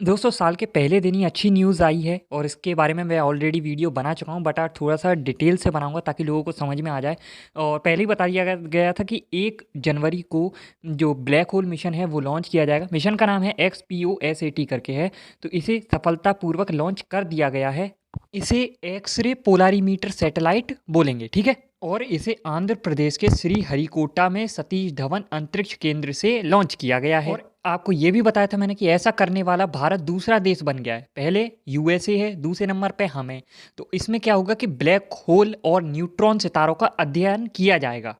दोस्तों साल के पहले दिन ही अच्छी न्यूज़ आई है और इसके बारे में मैं ऑलरेडी वीडियो बना चुका हूँ बट आज थोड़ा-सा डिटेल से बनाऊँगा ताकि लोगों को समझ में आ जाए। और पहले ही बता दिया गया था कि 1 जनवरी को जो ब्लैक होल मिशन है वो लॉन्च किया जाएगा। मिशन का नाम है XPOSAT करके है, तो इसे सफलतापूर्वक लॉन्च कर दिया गया है। इसे एक्स-रे पोलारीमीटर सैटेलाइट बोलेंगे, ठीक है? और इसे आंध्र प्रदेश के श्रीहरिकोटा में सतीश धवन अंतरिक्ष केंद्र से लॉन्च किया गया है। और आपको ये भी बताया था मैंने कि ऐसा करने वाला भारत दूसरा देश बन गया है। पहले यूएसए है, दूसरे नंबर पे हम हैं। तो इसमें क्या होगा कि ब्लैक होल और न्यूट्रॉन सितारों का अध्ययन किया जाएगा।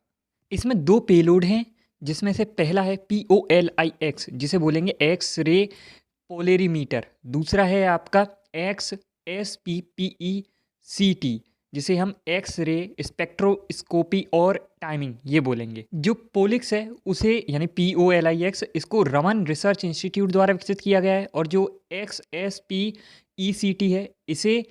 इसमें 2 पेलोड हैं, जिसमें से पहला है POLIX जिसे बोलेंगे एक्स रे पोलेरीमीटर। दूसरा है आपका XSPPECT जिसे हम एक्स रे स्पेक्ट्रोस्कोपी और टाइमिंग ये बोलेंगे। जो पोलिक्स है उसे यानी POLIX इसको रमन रिसर्च इंस्टीट्यूट द्वारा विकसित किया गया है और जो XSPECT है इसे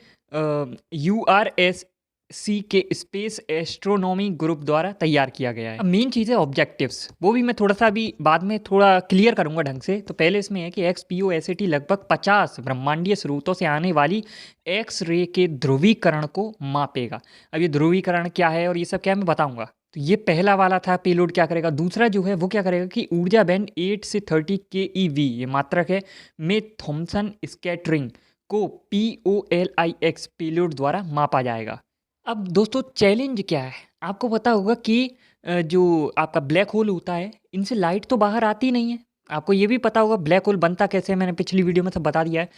URSC के स्पेस एस्ट्रोनॉमी ग्रुप द्वारा तैयार किया गया है। अब मेन चीज़ है ऑब्जेक्टिव्स, वो भी मैं थोड़ा सा अभी बाद में थोड़ा क्लियर करूंगा ढंग से। तो पहले इसमें है कि XPOSAT लगभग 50 ब्रह्मांडीय स्रोतों से आने वाली एक्स रे के ध्रुवीकरण को मापेगा। अब ये ध्रुवीकरण क्या है और ये सब क्या है मैं बताऊंगा। तो ये पहला वाला था पेलोड क्या करेगा। दूसरा जो है वो क्या करेगा कि ऊर्जा बैंड 8 से 30 केईवी ये मात्रक है में थॉमसन स्कैटरिंग को POLIX पेलोड द्वारा मापा जाएगा। अब दोस्तों चैलेंज क्या है? आपको पता होगा कि जो आपका ब्लैक होल होता है, इनसे लाइट तो बाहर आती नहीं है। आपको ये भी पता होगा ब्लैक होल बनता कैसे है, मैंने पिछली वीडियो में सब बता दिया है।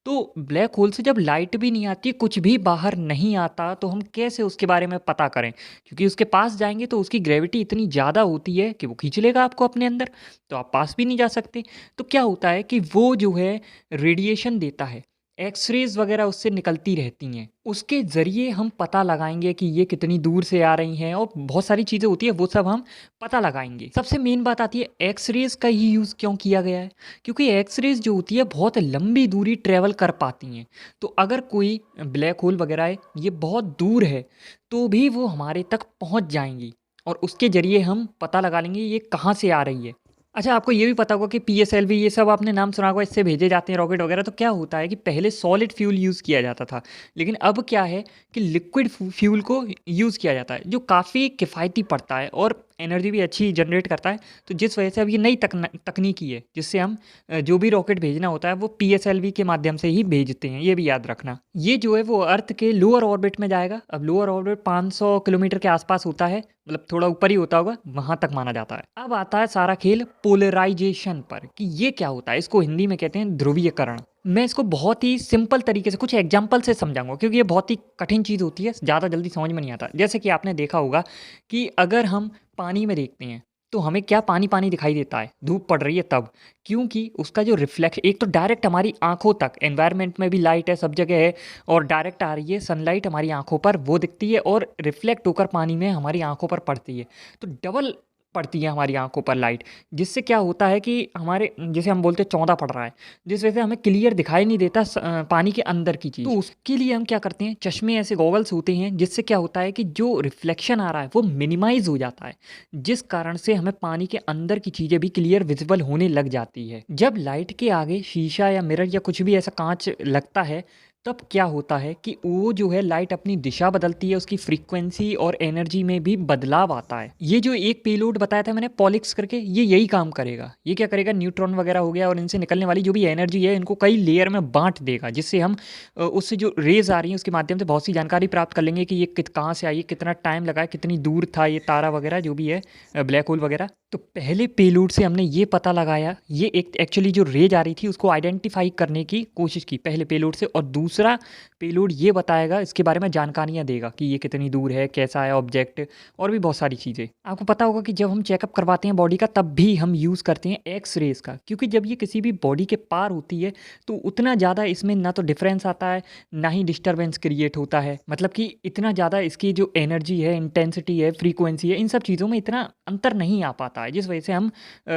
तो ब्लैक होल से जब लाइट भी नहीं आती, कुछ भी बाहर नहीं आता, तो हम कैसे उसके बारे में पता करें? क्योंकि उसके पास जाएँगे तो उसकी ग्रेविटी इतनी ज़्यादा होती है कि वो खींच लेगा आपको अपने अंदर, तो आप पास भी नहीं जा सकते। तो क्या होता है कि वो जो है रेडिएशन देता है, एक्स-रेज़ वग़ैरह उससे निकलती रहती हैं। उसके ज़रिए हम पता लगाएँगे कि ये कितनी दूर से आ रही हैं और बहुत सारी चीज़ें होती हैं, वो सब हम पता लगाएँगे। सबसे मेन बात आती है एक्स-रेज़ का ही यूज़ क्यों किया गया है? क्योंकि एक्स-रेज़ जो होती है बहुत लंबी दूरी ट्रैवल कर पाती हैं। तो अगर कोई ब्लैक होल वग़ैरह है, ये बहुत दूर है, तो भी वो हमारे तक पहुँच जाएँगी और उसके ज़रिए हम पता लगा लेंगे ये कहाँ से आ रही है। अच्छा, आपको ये भी पता होगा कि PSLV ये सब आपने नाम सुना होगा, इससे भेजे जाते हैं रॉकेट वगैरह। तो क्या होता है कि पहले सॉलिड फ्यूल यूज़ किया जाता था, लेकिन अब क्या है कि लिक्विड फ्यूल को यूज़ किया जाता है, जो काफ़ी किफ़ायती पड़ता है और एनर्जी भी अच्छी जनरेट करता है। तो जिस वजह से अब ये नई तकनीकी है, जिससे हम जो भी रॉकेट भेजना होता है वो PSLV के माध्यम से ही भेजते हैं, ये भी याद रखना। ये जो है वो अर्थ के लोअर ऑर्बिट में जाएगा। अब लोअर ऑर्बिट 500 किलोमीटर के आसपास होता है, मतलब थोड़ा ऊपर ही होता होगा, वहाँ तक माना जाता है। अब आता है सारा खेल पोलराइजेशन पर कि ये क्या होता है। इसको हिंदी में कहते हैं ध्रुवीकरण। मैं इसको बहुत ही सिंपल तरीके से कुछ एग्जाम्पल से समझाऊंगा, क्योंकि ये बहुत ही कठिन चीज़ होती है, ज़्यादा जल्दी समझ में नहीं आता। जैसे कि आपने देखा होगा कि अगर हम पानी में देखते हैं तो हमें क्या पानी पानी दिखाई देता है, धूप पड़ रही है तब, क्योंकि उसका जो रिफ्लेक्शन एक तो डायरेक्ट हमारी आंखों तक, एनवायरनमेंट में भी लाइट है, सब जगह है, और डायरेक्ट आ रही है सनलाइट हमारी आंखों पर, वो दिखती है और रिफ्लेक्ट होकर पानी में हमारी आंखों पर पड़ती है। तो डबल पड़ती है हमारी आंखों पर लाइट, जिससे क्या होता है कि हमारे जैसे हम बोलते हैं चौंधा पड़ रहा है, जिस वजह से हमें क्लियर दिखाई नहीं देता पानी के अंदर की चीज़। तो उसके लिए हम क्या करते हैं, चश्मे ऐसे गॉगल्स होते हैं, जिससे क्या होता है कि जो रिफ्लेक्शन आ रहा है वो मिनिमाइज हो जाता है, जिस कारण से हमें पानी के अंदर की चीज़ें भी क्लियर विजिबल होने लग जाती है। जब लाइट के आगे शीशा या मिरर या कुछ भी ऐसा कांच लगता है, तब क्या होता है कि वो जो है लाइट अपनी दिशा बदलती है, उसकी फ्रीक्वेंसी और एनर्जी में भी बदलाव आता है। ये जो एक पेलोड बताया था मैंने पॉलिक्स करके, ये यही काम करेगा। ये क्या करेगा, न्यूट्रॉन वगैरह हो गया और इनसे निकलने वाली जो भी एनर्जी है इनको कई लेयर में बांट देगा, जिससे हम उससे जो रेज आ रही हैं उसके माध्यम से बहुत सी जानकारी प्राप्त कर लेंगे कि ये कहाँ से आई है, कितना टाइम लगा है, कितनी दूर था ये तारा वगैरह जो भी है, ब्लैक होल वगैरह। तो पहले पेलोड से हमने ये पता लगाया, ये एक एक्चुअली जो रेज आ रही थी उसको आइडेंटिफाई करने की कोशिश की पहले पेलोड से, और दूसरा पेलोड ये बताएगा, इसके बारे में जानकारियाँ देगा कि ये कितनी दूर है, कैसा है ऑब्जेक्ट, और भी बहुत सारी चीज़ें। आपको पता होगा कि जब हम चेकअप करवाते हैं बॉडी का, तब भी हम यूज़ करते हैं एक्स रेज़ का, क्योंकि जब ये किसी भी बॉडी के पार होती है तो उतना ज़्यादा इसमें ना तो डिफरेंस आता है, ना ही डिस्टर्बेंस क्रिएट होता है। मतलब कि इतना ज़्यादा इसकी जो एनर्जी है, इंटेंसिटी है, फ्रीक्वेंसी है, इन सब चीज़ों में इतना अंतर नहीं आ पाता आता है, जिस वजह से हम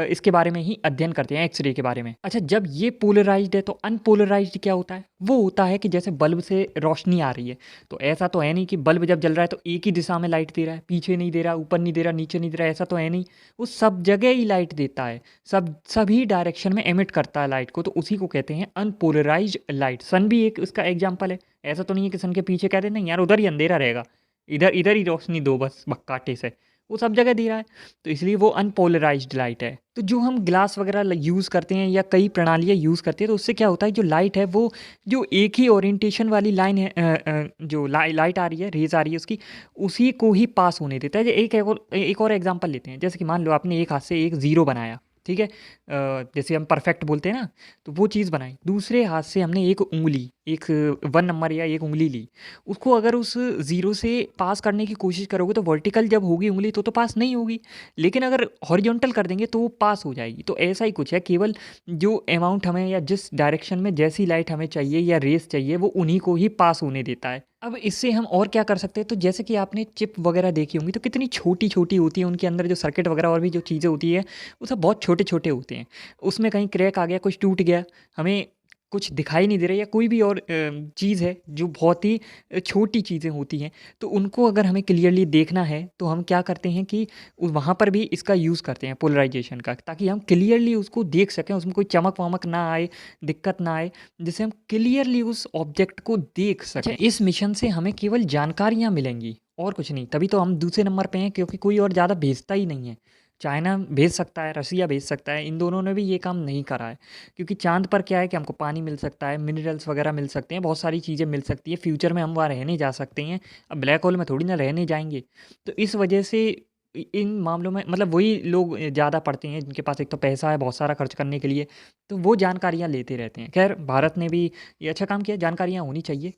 इसके बारे में ही अध्ययन करते हैं, एक्स-रे के बारे में। अच्छा, जब ये पोलराइज़्ड है तो अनपोलराइज़्ड क्या होता है? वो होता है कि जैसे बल्ब से रोशनी आ रही है, तो ऐसा तो है नहीं कि बल्ब जब जल रहा है तो एक ही दिशा में लाइट दे रहा है, पीछे नहीं दे रहा, ऊपर नहीं दे रहा, नीचे नहीं दे रहा, ऐसा तो है नहीं। वो सब जगह ही लाइट देता है, सभी डायरेक्शन में एमिट करता है लाइट को, तो उसी को कहते हैं अनपोलराइज्ड लाइट। सन भी एक उसका एग्जांपल है। ऐसा तो नहीं है कि सन के पीछे कह दें नहीं यार उधर ही अंधेरा रहेगा, इधर इधर ही रोशनी दो बस बक्काटे से, वो सब जगह दे रहा है, तो इसलिए वो अनपोलराइज्ड लाइट है। तो जो हम ग्लास वगैरह यूज़ करते हैं या कई प्रणालियाँ यूज़ करते हैं, तो उससे क्या होता है, जो लाइट है वो जो एक ही ओरिएंटेशन वाली लाइन है, जो लाइट आ रही है, रेज़ आ रही है उसकी, उसी को ही पास होने देता है। एक और एग्जांपल लेते हैं, जैसे कि मान लो आपने एक हाथ से एक ज़ीरो बनाया, ठीक है? जैसे हम परफेक्ट बोलते हैं ना, तो वो चीज़ बनाई। दूसरे हाथ से हमने एक उँगली, एक 1 नंबर या एक उँगली ली, उसको अगर उस ज़ीरो से पास करने की कोशिश करोगे तो वर्टिकल जब होगी उँगली तो पास नहीं होगी, लेकिन अगर हॉरिजॉन्टल कर देंगे तो वो पास हो जाएगी। तो ऐसा ही कुछ है, केवल जो अमाउंट हमें या जिस डायरेक्शन में जैसी लाइट हमें चाहिए या रेज़ चाहिए, वो उन्हीं को ही पास होने देता है। अब इससे हम और क्या कर सकते हैं, तो जैसे कि आपने चिप वगैरह देखी होंगी, तो कितनी छोटी-छोटी होती हैं, उनके अंदर जो सर्किट वगैरह और भी जो चीज़ें होती है, वो सब बहुत छोटे-छोटे होते हैं। उसमें कहीं क्रैक आ गया, कुछ टूट गया, हमें कुछ दिखाई नहीं दे रहा, या कोई भी और चीज़ है जो बहुत ही छोटी चीज़ें होती हैं, तो उनको अगर हमें क्लियरली देखना है, तो हम क्या करते हैं कि वहाँ पर भी इसका यूज़ करते हैं पोलराइजेशन का, ताकि हम क्लियरली उसको देख सकें, उसमें कोई चमक-वमक ना आए, दिक्कत ना आए, जिससे हम क्लियरली उस ऑब्जेक्ट को देख सकें। इस मिशन से हमें केवल जानकारियाँ मिलेंगी और कुछ नहीं, तभी तो हम दूसरे नंबर पे हैं, क्योंकि कोई और ज़्यादा भेजता ही नहीं है। चाइना भेज सकता है, रसिया भेज सकता है, इन दोनों ने भी ये काम नहीं करा है, क्योंकि चाँद पर क्या है कि हमको पानी मिल सकता है, मिनरल्स वगैरह मिल सकते हैं, बहुत सारी चीज़ें मिल सकती है, फ्यूचर में हम वहाँ रहने जा सकते हैं। अब ब्लैक होल में थोड़ी ना रहने जाएँगे। तो इस वजह से इन मामलों में मतलब वही लोग ज़्यादा पढ़ते हैं, जिनके पास एक तो पैसा है बहुत सारा खर्च करने के लिए, तो वो जानकारियाँ लेते रहते हैं। खैर, भारत ने भी ये अच्छा काम किया, जानकारियाँ होनी चाहिए।